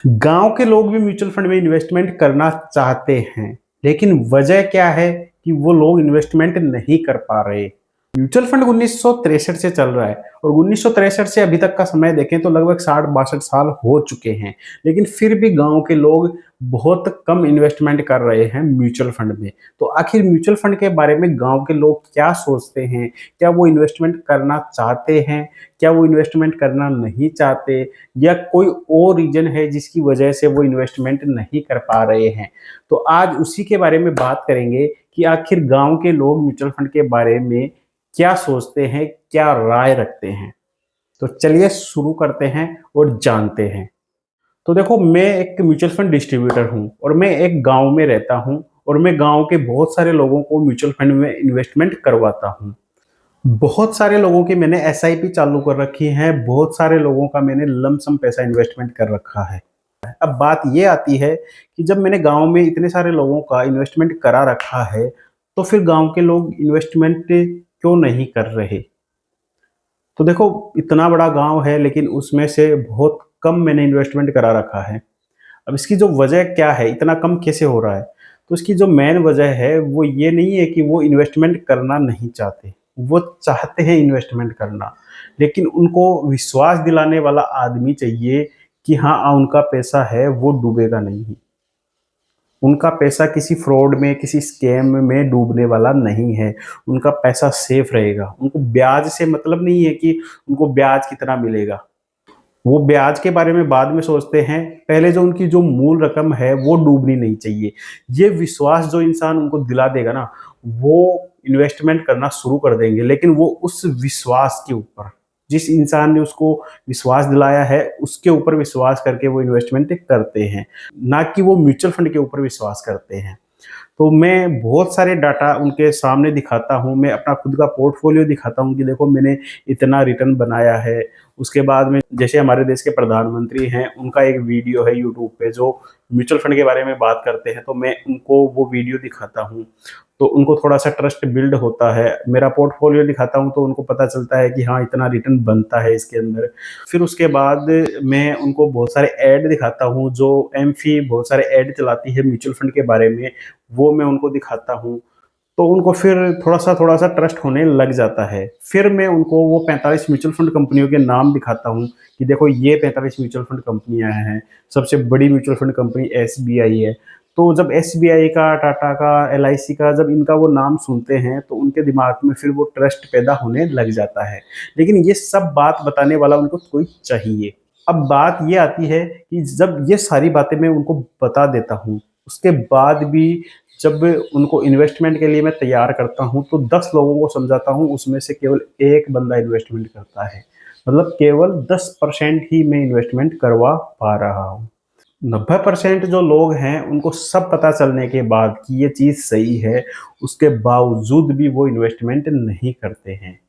गांव के लोग भी म्यूचुअल फंड में इन्वेस्टमेंट करना चाहते हैं, लेकिन वजह क्या है कि वो लोग इन्वेस्टमेंट नहीं कर पा रहे। म्यूचुअल फंड 1963 से चल रहा है और 1963 से अभी तक का समय देखें तो लगभग 60-62 साल हो चुके हैं, लेकिन फिर भी गांव के लोग बहुत कम इन्वेस्टमेंट कर रहे हैं म्यूचुअल फंड में। तो आखिर म्यूचुअल फंड के बारे में गांव के लोग क्या सोचते हैं? क्या वो इन्वेस्टमेंट करना चाहते हैं? क्या वो इन्वेस्टमेंट करना नहीं चाहते? या कोई और रीजन है जिसकी वजह से वो इन्वेस्टमेंट नहीं कर पा रहे हैं? तो आज उसी के बारे में बात करेंगे कि आखिर गांव के लोग म्यूचुअल फंड के बारे में क्या सोचते हैं, क्या राय रखते हैं। तो चलिए शुरू करते हैं और जानते हैं। तो देखो, मैं एक म्यूचुअल फंड डिस्ट्रीब्यूटर हूं और मैं एक गांव में रहता हूं और मैं गांव के बहुत सारे लोगों को म्यूचुअल फंड में इन्वेस्टमेंट करवाता हूं। बहुत सारे लोगों की मैंने एसआईपी चालू कर रखी है, बहुत सारे लोगों का मैंने लमसम पैसा इन्वेस्टमेंट कर रखा है। अब बात ये आती है कि जब मैंने गांव में इतने सारे लोगों का इन्वेस्टमेंट करा रखा है, तो फिर गांव के लोग इन्वेस्टमेंट क्यों नहीं कर रहे? तो देखो, इतना बड़ा गांव है लेकिन उसमें से बहुत कम मैंने इन्वेस्टमेंट करा रखा है। अब इसकी जो वजह क्या है, इतना कम कैसे हो रहा है? तो इसकी जो मेन वजह है वो ये नहीं है कि वो इन्वेस्टमेंट करना नहीं चाहते, वो चाहते हैं इन्वेस्टमेंट करना, लेकिन उनको विश्वास दिलाने वाला आदमी चाहिए कि हाँ, उनका पैसा है वो डूबेगा नहीं। उनका पैसा किसी फ्रॉड में, किसी स्कैम में डूबने वाला नहीं है। उनका पैसा सेफ रहेगा। उनको ब्याज से मतलब नहीं है कि उनको ब्याज कितना मिलेगा। वो ब्याज के बारे में बाद में सोचते हैं, पहले जो उनकी जो मूल रकम है वो डूबनी नहीं चाहिए। ये विश्वास जो इंसान उनको दिला देगा ना, वो इन्वेस्टमेंट करना शुरू कर देंगे, लेकिन वो उस विश्वास के ऊपर, जिस इंसान ने उसको विश्वास दिलाया है उसके ऊपर विश्वास करके वो इन्वेस्टमेंट करते हैं, ना कि वो म्यूचुअल फंड के ऊपर विश्वास करते हैं। तो मैं बहुत सारे डाटा उनके सामने दिखाता हूँ, मैं अपना खुद का पोर्टफोलियो दिखाता हूँ कि देखो मैंने इतना रिटर्न बनाया है। उसके बाद में जैसे हमारे देश के प्रधानमंत्री हैं, उनका एक वीडियो है यूट्यूब पे जो म्यूचुअल फंड के बारे में बात करते हैं, तो मैं उनको वो वीडियो दिखाता हूँ। तो उनको थोड़ा-सा ट्रस्ट बिल्ड होता है। मेरा पोर्टफोलियो दिखाता हूँ तो उनको पता चलता है कि हाँ, इतना रिटर्न बनता है इसके अंदर। फिर उसके बाद मैं उनको बहुत सारे ऐड दिखाता हूँ, जो एमफी बहुत सारे ऐड चलाती है म्यूचुअल फंड के बारे में, वो मैं उनको दिखाता हूँ। तो उनको फिर थोड़ा-सा ट्रस्ट होने लग जाता है। फिर मैं उनको वो 45 म्यूचुअल फंड कंपनियों के नाम दिखाता हूँ कि देखो ये 45 म्यूचुअल फंड कंपनियाँ हैं। सबसे बड़ी म्यूचुअल फंड कंपनी एसबीआई है। तो जब एसबीआई का, टाटा का, एलआईसी का जब इनका वो नाम सुनते हैं तो उनके दिमाग में फिर वो ट्रस्ट पैदा होने लग जाता है। लेकिन ये सब बात बताने वाला उनको कोई चाहिए। अब बात ये आती है कि जब ये सारी बातें मैं उनको बता देता हूँ, उसके बाद भी जब उनको इन्वेस्टमेंट के लिए मैं तैयार करता हूँ, तो 10 लोगों को समझाता हूँ, उसमें से केवल 1 बंदा इन्वेस्टमेंट करता है। मतलब केवल 10% ही मैं इन्वेस्टमेंट करवा पा रहा हूँ। 90% जो लोग हैं, उनको सब पता चलने के बाद कि ये चीज़ सही है, उसके बावजूद भी वो इन्वेस्टमेंट नहीं करते हैं।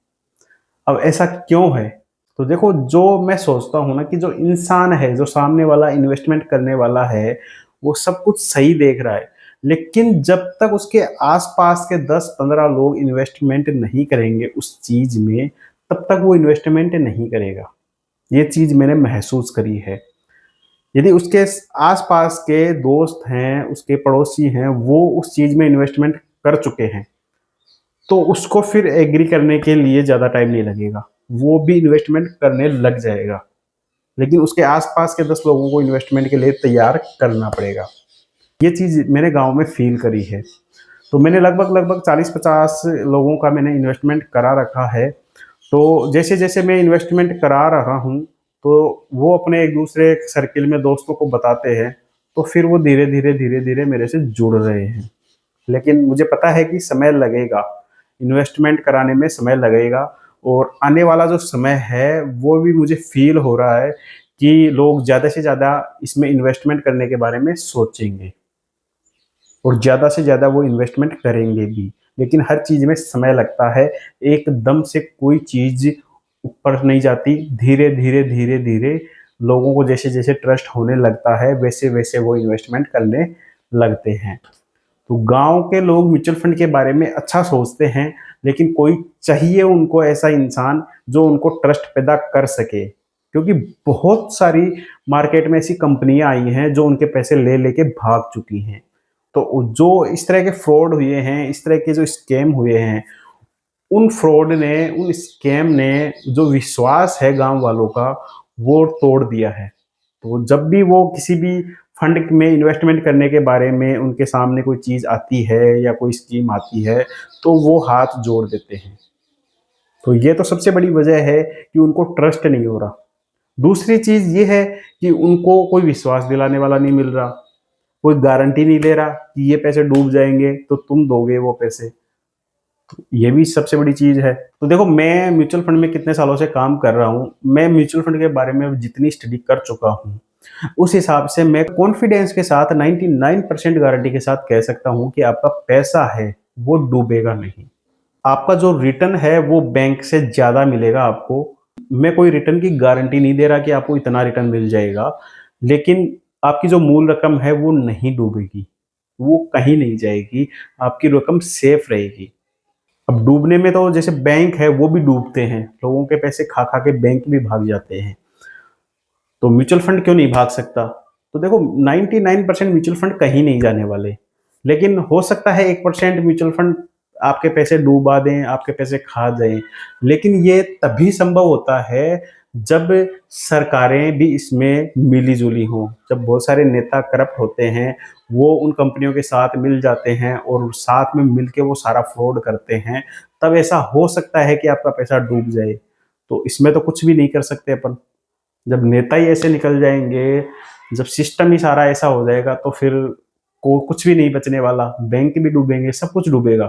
अब ऐसा क्यों है? तो देखो, जो मैं सोचता हूँ ना कि जो इंसान है, जो सामने वाला इन्वेस्टमेंट करने वाला है, वो सब कुछ सही देख रहा है। लेकिन जब तक उसके आस-पास के 10-15 लोग इन्वेस्टमेंट नहीं करेंगे उस चीज़ में, तब तक वो इन्वेस्टमेंट नहीं करेगा। ये चीज़ मैंने महसूस करी है। यदि उसके आस-पास के दोस्त हैं, उसके पड़ोसी हैं, वो उस चीज़ में इन्वेस्टमेंट कर चुके हैं, तो उसको फिर एग्री करने के लिए ज़्यादा टाइम नहीं लगेगा। वो भी इन्वेस्टमेंट करने लग जाएगा। लेकिन उसके आस-पास के 10 लोगों को इन्वेस्टमेंट के लिए तैयार करना पड़ेगा। ये चीज़ मैंने गाँव में फ़ील करी है। तो मैंने लगभग 40-50 लोगों का मैंने इन्वेस्टमेंट करा रखा है। तो जैसे-जैसे मैं इन्वेस्टमेंट करा रहा हूँ, तो वो अपने एक-दूसरे सर्किल में दोस्तों को बताते हैं, तो फिर वो धीरे-धीरे, धीरे-धीरे मेरे से जुड़ रहे हैं। लेकिन मुझे पता है कि समय लगेगा, इन्वेस्टमेंट कराने में समय लगेगा और आने वाला जो समय है, वो भी मुझे फ़ील हो रहा है कि लोग ज़्यादा से ज़्यादा इसमें इन्वेस्टमेंट करने के बारे में सोचेंगे और ज़्यादा से ज़्यादा वो इन्वेस्टमेंट करेंगे भी। लेकिन हर चीज़ में समय लगता है, एकदम से कोई चीज़ ऊपर नहीं जाती, धीरे-धीरे, धीरे-धीरे लोगों को जैसे-जैसे ट्रस्ट होने लगता है, वैसे-वैसे वो इन्वेस्टमेंट करने लगते हैं। तो गाँव के लोग म्यूचुअल फंड के बारे में अच्छा सोचते हैं, लेकिन कोई चाहिए उनको ऐसा इंसान जो उनको ट्रस्ट पैदा कर सके। क्योंकि बहुत सारी मार्केट में ऐसी कंपनियां आई हैं जो उनके पैसे ले लेके भाग चुकी हैं। तो जो इस तरह के फ्रॉड हुए हैं, इस तरह के जो स्कैम हुए हैं, उन फ्रॉड ने, उन स्कैम ने जो विश्वास है गांव वालों का, वो तोड़ दिया है। तो जब भी वो किसी भी फंड में इन्वेस्टमेंट करने के बारे में उनके सामने कोई चीज़ आती है या कोई स्कीम आती है, तो वो हाथ जोड़ देते हैं। तो ये तो सबसे बड़ी वजह है कि उनको ट्रस्ट नहीं हो रहा। दूसरी चीज़ ये है कि उनको कोई विश्वास दिलाने वाला नहीं मिल रहा, कोई गारंटी नहीं ले रहा कि ये पैसे डूब जाएँगे तो तुम दोगे वो पैसे। ये भी सबसे बड़ी चीज़ है। तो देखो, मैं म्यूचुअल फंड में कितने सालों से काम कर रहा हूँ, मैं म्यूचुअल फंड के बारे में जितनी स्टडी कर चुका हूँ, उस हिसाब से मैं कॉन्फिडेंस के साथ 99% गारंटी के साथ कह सकता हूँ कि आपका पैसा है, वो डूबेगा नहीं। आपका जो रिटर्न है वो बैंक से ज़्यादा मिलेगा आपको। मैं कोई रिटर्न की गारंटी नहीं दे रहा कि आपको इतना रिटर्न मिल जाएगा, लेकिन आपकी जो मूल रकम है वो नहीं डूबेगी, वो कहीं नहीं जाएगी, आपकी रकम सेफ रहेगी। अब डूबने में तो जैसे बैंक है वो भी डूबते हैं, लोगों के पैसे खा खा के बैंक भी भाग जाते हैं, तो म्यूचुअल फंड क्यों नहीं भाग सकता? तो देखो, 99% म्यूचुअल फंड कहीं नहीं जाने वाले, लेकिन हो सकता है 1% म्यूचुअल फंड आपके पैसे डूबा दें, आपके पैसे खा जाएं, लेकिन ये तभी संभव होता है जब सरकारें भी इसमें मिली जुली हों, जब बहुत सारे नेता करप्ट होते हैं, वो उन कंपनियों के साथ मिल जाते हैं और साथ में मिल के वो सारा फ्रॉड करते हैं, तब ऐसा हो सकता है कि आपका पैसा डूब जाए। तो इसमें तो कुछ भी नहीं कर सकते अपन। जब नेता ही ऐसे निकल जाएँगे, जब सिस्टम ही सारा ऐसा हो जाएगा, तो फिर को कुछ भी नहीं बचने वाला, बैंक भी डूबेंगे, सब कुछ डूबेगा।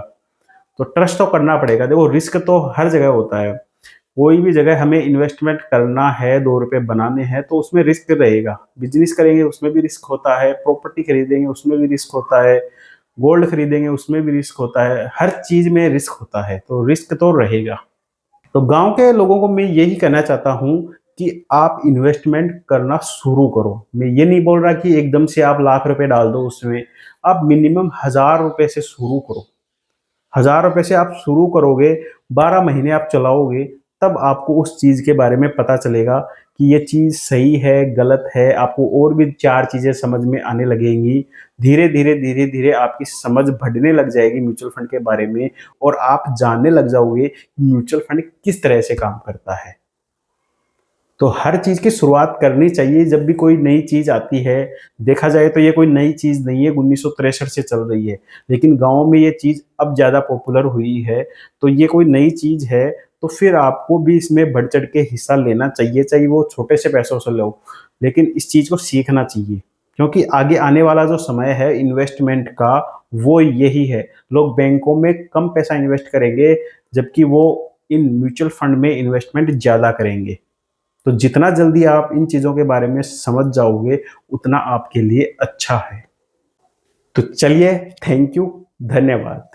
तो ट्रस्ट तो करना पड़ेगा। देखो, रिस्क तो हर जगह होता है। कोई भी जगह हमें इन्वेस्टमेंट करना है, 2 रुपए बनाने हैं, तो उसमें रिस्क रहेगा। बिज़नेस करेंगे उसमें भी रिस्क होता है, प्रॉपर्टी खरीदेंगे उसमें भी रिस्क होता है, गोल्ड खरीदेंगे उसमें भी रिस्क होता है, हर चीज़ में रिस्क होता है, तो रिस्क तो रहेगा। तो गाँव के लोगों को मैं यही कहना चाहता हूँ कि आप इन्वेस्टमेंट करना शुरू करो। मैं ये नहीं बोल रहा कि एकदम से आप लाख रुपए डाल दो उसमें, आप मिनिमम ₹1000 से शुरू करो। ₹1000 से आप शुरू करोगे, 12 महीने आप चलाओगे, तब आपको उस चीज़ के बारे में पता चलेगा कि ये चीज़ सही है, गलत है, आपको और भी 4 चीज़ें समझ में आने लगेंगी। धीरे-धीरे, धीरे-धीरे आपकी समझ बढ़ने लग जाएगी म्यूचुअल फंड के बारे में, और आप जानने लग जाओगे म्यूचुअल फंड किस तरह से काम करता है। तो हर चीज़ की शुरुआत करनी चाहिए जब भी कोई नई चीज़ आती है। देखा जाए तो ये कोई नई चीज़ नहीं है, 1963 से चल रही है। लेकिन गाँव में ये चीज़ अब ज़्यादा पॉपुलर हुई है, तो ये कोई नई चीज़ है, तो फिर आपको भी इसमें बढ़-चढ़ के हिस्सा लेना चाहिए, चाहे वो छोटे से पैसों से लो। लेकिन इस चीज़ को सीखना चाहिए, क्योंकि आगे आने वाला जो समय है इन्वेस्टमेंट का, वो यही है। लोग बैंकों में कम पैसा इन्वेस्ट करेंगे, जबकि वो इन म्यूचुअल फंड में इन्वेस्टमेंट ज़्यादा करेंगे। तो जितना जल्दी आप इन चीज़ों के बारे में समझ जाओगे, उतना आपके लिए अच्छा है। तो चलिए, थैंक यू, धन्यवाद।